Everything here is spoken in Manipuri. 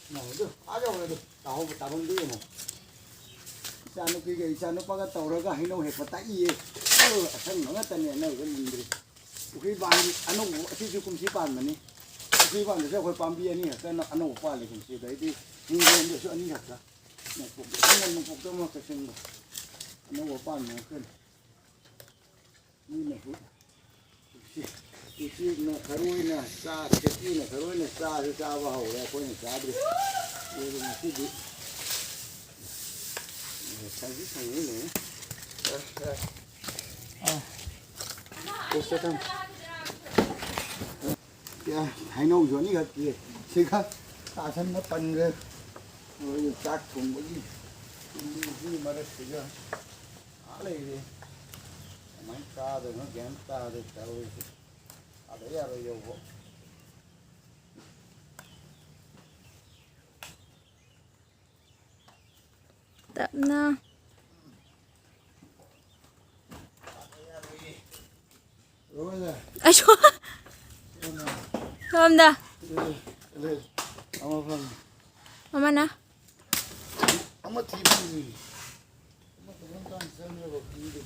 나도 아저래도 나하고 따본 데에 뭐 이찬누피가 이찬누빠가 떠오르가 해놓고 했다 이에 아참 너같다네 나 그런데 우리 반이 안오고 아시죠 kum시 반만이 kum시 반에서 거의 반비 아니 약간 안오고 빨리 kum시다 이제 인간도 아니 같다 네 한번 먹도 뭐 같은 거 안오고 반만 큰 이네 이치나 가루이나 싸 채티나 가루이나 싸를 싸봐 하고 내가 보니 싸들이 이거 맛이지 자기 상이네 보세요 야 다이노 전이 같지 제가 다산 못 봤는데 딱 좋은 거지 이 말했으니까 알아 이게 많이 싸도 너 괜찮 싸도 싸고 알아야 요거 Tama na. Ay, Mama na. Mama na. Ama TV. Ama teman-teman sana begini.